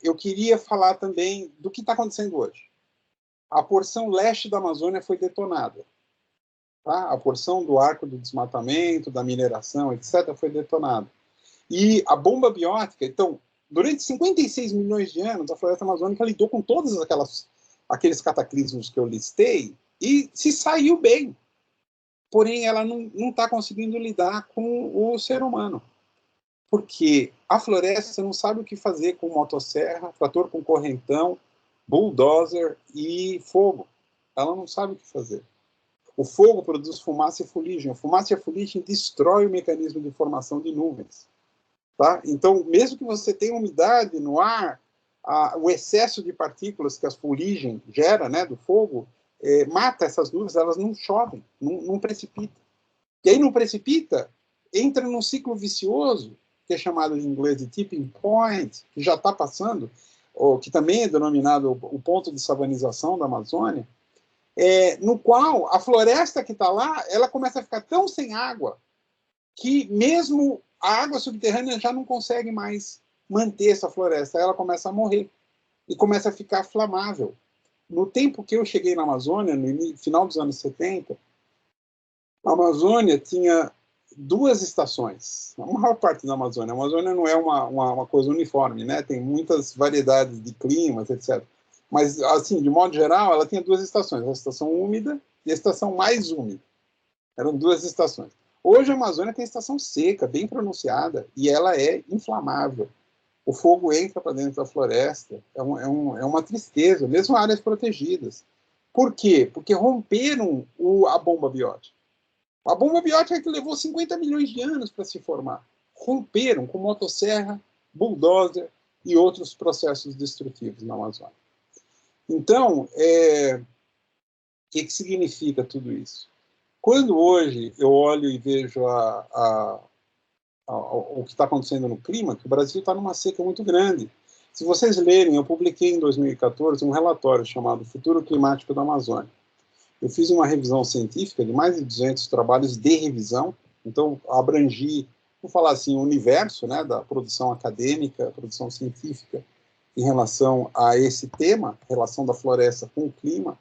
Eu queria falar também do que está acontecendo hoje. A porção leste da Amazônia foi detonada. Tá? A porção do arco do desmatamento, da mineração, etc., foi detonada. E a bomba biótica, então, durante 56 milhões de anos, a floresta amazônica lidou com todos aqueles cataclismos que eu listei e se saiu bem. Porém, ela não está conseguindo lidar com o ser humano. Porque a floresta não sabe o que fazer com motosserra, trator com correntão, bulldozer e fogo. Ela não sabe o que fazer. O fogo produz fumaça e fuligem. A fumaça e a fuligem destrói o mecanismo de formação de nuvens. Tá? Então, mesmo que você tenha umidade no ar, o excesso de partículas que a fuligem gera, né, do fogo, mata essas nuvens, elas não chovem, não precipita. E aí não precipita, entra num ciclo vicioso, que é chamado em inglês de tipping point, que já está passando, ou que também é denominado o ponto de savanização da Amazônia, no qual a floresta que está lá, ela começa a ficar tão sem água, que mesmo a água subterrânea já não consegue mais manter essa floresta, ela começa a morrer e começa a ficar flamável. No tempo que eu cheguei na Amazônia, no final dos anos 70, a Amazônia tinha 2 estações. A maior parte da Amazônia. A Amazônia não é uma coisa uniforme, né? Tem muitas variedades de climas, etc. Mas, assim, de modo geral, ela tinha 2 estações, a estação úmida e a estação mais úmida. Eram 2 estações. Hoje a Amazônia tem estação seca, bem pronunciada, e ela é inflamável. O fogo entra para dentro da floresta, é uma tristeza, mesmo áreas protegidas. Por quê? Porque romperam a bomba biótica. A bomba biótica que levou 50 milhões de anos para se formar. Romperam com motosserra, bulldozer e outros processos destrutivos na Amazônia. Então, o que significa tudo isso? Quando hoje eu olho e vejo o que está acontecendo no clima, que o Brasil está numa seca muito grande. Se vocês lerem, eu publiquei em 2014 um relatório chamado Futuro Climático da Amazônia. Eu fiz uma revisão científica de mais de 200 trabalhos de revisão, então abrangi, vou falar assim, o universo, né, da produção acadêmica, produção científica em relação a esse tema, relação da floresta com o clima,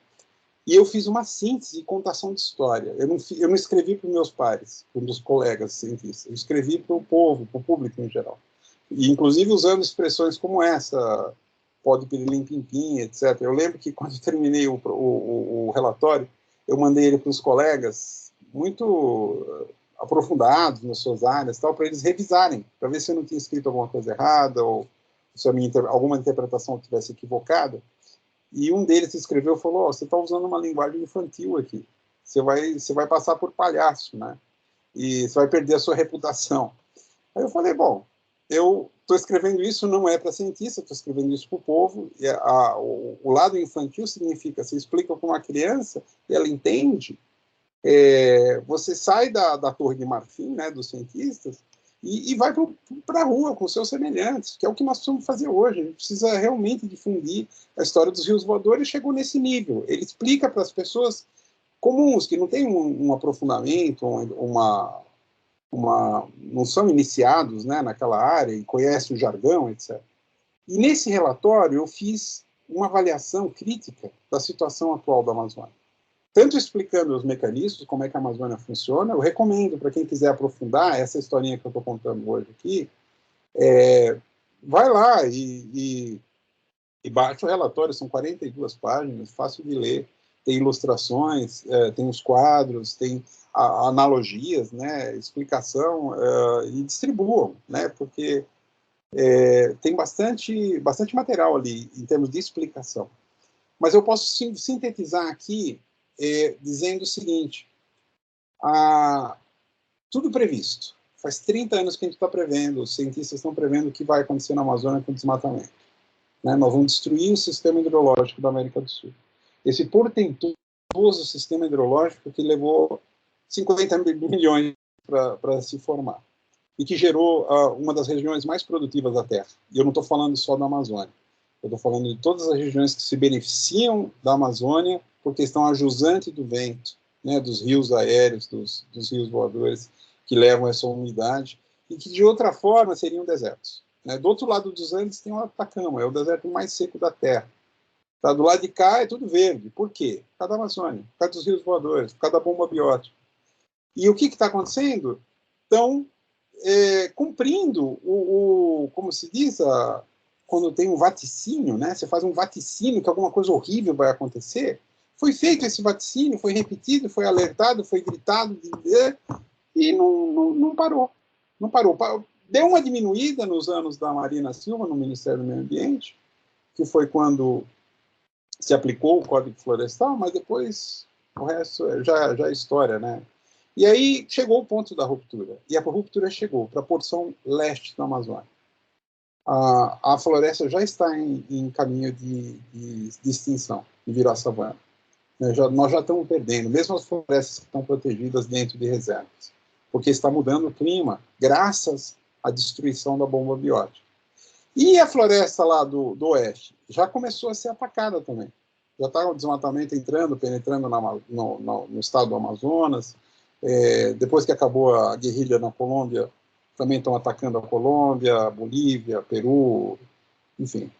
e eu fiz uma síntese e contação de história. Eu não escrevi para os meus pares, para os colegas cientistas, eu escrevi para o povo, para o público em geral. E, inclusive, usando expressões como essa, pode pirilim pim pim, etc. Eu lembro que, quando eu terminei o relatório, eu mandei ele para os colegas, muito aprofundados nas suas áreas, para eles revisarem, para ver se eu não tinha escrito alguma coisa errada, ou se alguma interpretação tivesse equivocada. E um deles escreveu e falou: você está usando uma linguagem infantil aqui. Você vai passar por palhaço, né? E você vai perder a sua reputação. Aí eu falei: bom, eu estou escrevendo isso, não é para cientista, estou escrevendo isso para o povo. E o lado infantil significa, você explica para uma criança e ela entende. Você sai da torre de marfim, né, dos cientistas, e vai para a rua com seus semelhantes, que é o que nós precisamos fazer hoje. A gente precisa realmente difundir a história dos rios voadores. Chegou nesse nível. Ele explica para as pessoas comuns, que não têm um aprofundamento, não são iniciados, né, naquela área e conhecem o jargão, etc. E nesse relatório eu fiz uma avaliação crítica da situação atual da Amazônia. Tanto explicando os mecanismos, como é que a Amazônia funciona, eu recomendo para quem quiser aprofundar essa historinha que eu estou contando hoje aqui, vai lá e baixa o relatório, são 42 páginas, fácil de ler, tem ilustrações, tem os quadros, tem analogias, né, explicação, e distribuam, né, porque tem bastante material ali em termos de explicação. Mas eu posso sintetizar aqui dizendo o seguinte: tudo previsto. Faz 30 anos que a gente está prevendo, os cientistas estão prevendo o que vai acontecer na Amazônia com o desmatamento. Né? Nós vamos destruir o sistema hidrológico da América do Sul. Esse portentoso sistema hidrológico que levou 50 milhões para se formar e que gerou uma das regiões mais produtivas da Terra. E eu não estou falando só da Amazônia. Eu estou falando de todas as regiões que se beneficiam da Amazônia por questão a jusante do vento, né, dos rios aéreos, dos rios voadores, que levam essa umidade, e que de outra forma seriam desertos. né? Do outro lado dos Andes tem o Atacama, é o deserto mais seco da Terra. Tá? Do lado de cá é tudo verde. Por quê? Por causa da Amazônia, por causa dos rios voadores, por causa da bomba biótica. E o que está acontecendo? Estão cumprindo como se diz, quando tem um vaticínio, né? Você faz um vaticínio que alguma coisa horrível vai acontecer. Foi feito esse vaticínio, foi repetido, foi alertado, foi gritado, e não parou. Não parou. Deu uma diminuída nos anos da Marina Silva, no Ministério do Meio Ambiente, que foi quando se aplicou o Código Florestal, mas depois o resto já é história, né? E aí chegou o ponto da ruptura. E a ruptura chegou para a porção leste da Amazônia. A floresta já está em caminho de extinção, de virar savana. Nós já estamos perdendo, mesmo as florestas que estão protegidas dentro de reservas, porque está mudando o clima, graças à destruição da bomba biótica. E a floresta lá do oeste já começou a ser atacada também. Já está o desmatamento entrando, penetrando no estado do Amazonas. Depois que acabou a guerrilha na Colômbia, também estão atacando a Colômbia, a Bolívia, Peru, enfim.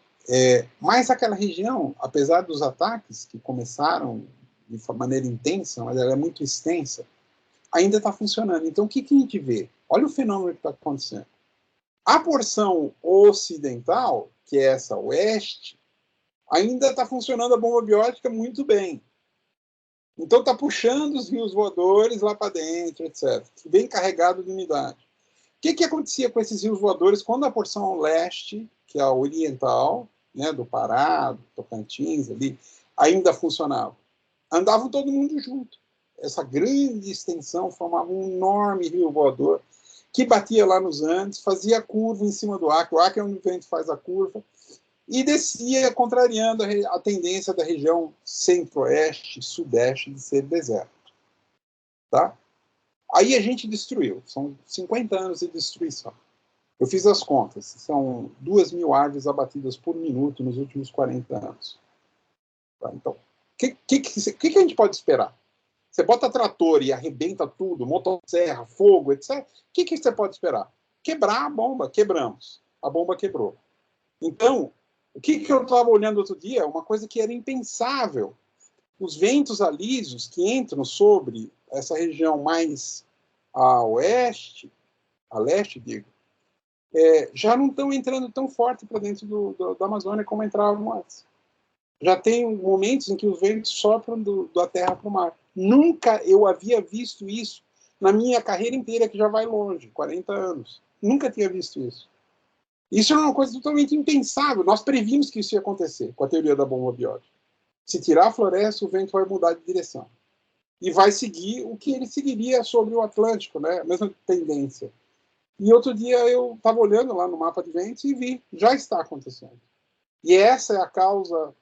Mas aquela região, apesar dos ataques que começaram de maneira intensa, mas ela é muito extensa, ainda está funcionando. Então, o que a gente vê? Olha o fenômeno que está acontecendo. A porção ocidental, que é essa oeste, ainda está funcionando a bomba biótica muito bem. Então está puxando os rios voadores lá para dentro, etc. Bem carregado de umidade. O que acontecia com esses rios voadores quando a porção leste, que é a oriental, né, do Pará, do Tocantins, ali, ainda funcionava? Andavam todo mundo junto. Essa grande extensão formava um enorme rio voador que batia lá nos Andes, fazia curva em cima do Acre. O Acre é onde o vento faz a curva, e descia contrariando a tendência da região centro-oeste, sudeste de ser deserto. Tá? Aí a gente destruiu. São 50 anos de destruição. Eu fiz as contas. São 2.000 árvores abatidas por minuto nos últimos 40 anos. Tá? Então, o que a gente pode esperar? Você bota trator e arrebenta tudo, motosserra, fogo, etc. O que você pode esperar? Quebrar a bomba. Quebramos. A bomba quebrou. Então, o que eu estava olhando outro dia? Uma coisa que era impensável. Os ventos alísios que entram sobre essa região mais a oeste, a leste, digo, já não estão entrando tão forte para dentro da Amazônia como entravam antes. Já tem momentos em que os ventos sopram da terra para o mar. Nunca eu havia visto isso na minha carreira inteira, que já vai longe, 40 anos. Nunca tinha visto isso. Isso é uma coisa totalmente impensável. Nós previmos que isso ia acontecer com a teoria da bomba biótica. Se tirar a floresta, o vento vai mudar de direção. E vai seguir o que ele seguiria sobre o Atlântico, né? A mesma tendência. E outro dia eu estava olhando lá no mapa de ventos e vi, já está acontecendo. E essa é a causa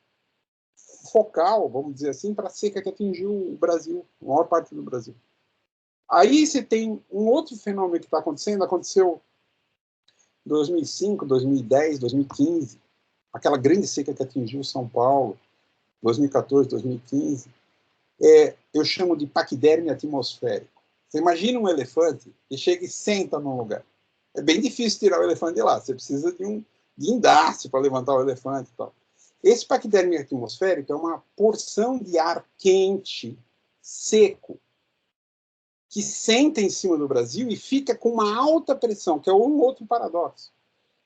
focal, vamos dizer assim, para a seca que atingiu o Brasil, a maior parte do Brasil. Aí você tem um outro fenômeno que está acontecendo, aconteceu em 2005, 2010, 2015, aquela grande seca que atingiu São Paulo, 2014, 2015, eu chamo de paquiderme atmosférico. Você imagina um elefante que chega e senta num lugar. É bem difícil tirar o elefante de lá, você precisa de um guindaste para levantar o elefante e tal. Esse paquiderme atmosférico é uma porção de ar quente, seco, que senta em cima do Brasil e fica com uma alta pressão, que é um outro paradoxo.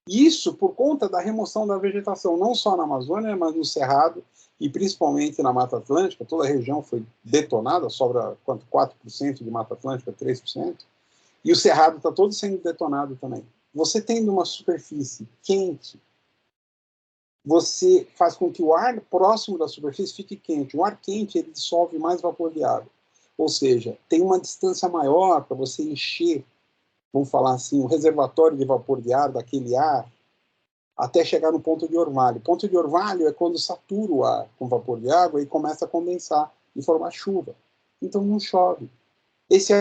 Isso por conta da remoção da vegetação, não só na Amazônia, mas no Cerrado e principalmente na Mata Atlântica. Toda a região foi detonada, sobra quanto? 4% de Mata Atlântica, 3%. E o Cerrado está todo sendo detonado também. Você tendo uma superfície quente, você faz com que o ar próximo da superfície fique quente. O ar quente ele dissolve mais vapor de água. Ou seja, tem uma distância maior para você encher, vamos falar assim, o reservatório de vapor de ar, daquele ar, até chegar no ponto de orvalho. O ponto de orvalho é quando satura o ar com vapor de água e começa a condensar e formar chuva. Então não chove. Esse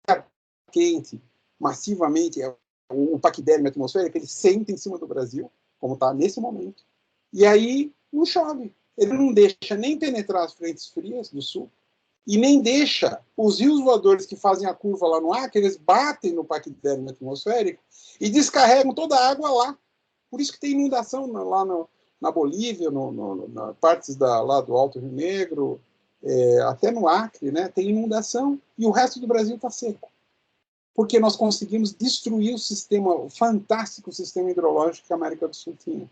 ar quente, massivamente, o paquiderme atmosférico, ele senta em cima do Brasil, como está nesse momento, e aí não chove. Ele não deixa nem penetrar as frentes frias do sul, e nem deixa os rios voadores que fazem a curva lá no Acre, eles batem no paquiderme atmosférico e descarregam toda a água lá. Por isso que tem inundação lá na Bolívia, na partes lá do Alto Rio Negro, até no Acre, né, tem inundação, e o resto do Brasil está seco. Porque nós conseguimos destruir o fantástico sistema hidrológico que a América do Sul tinha.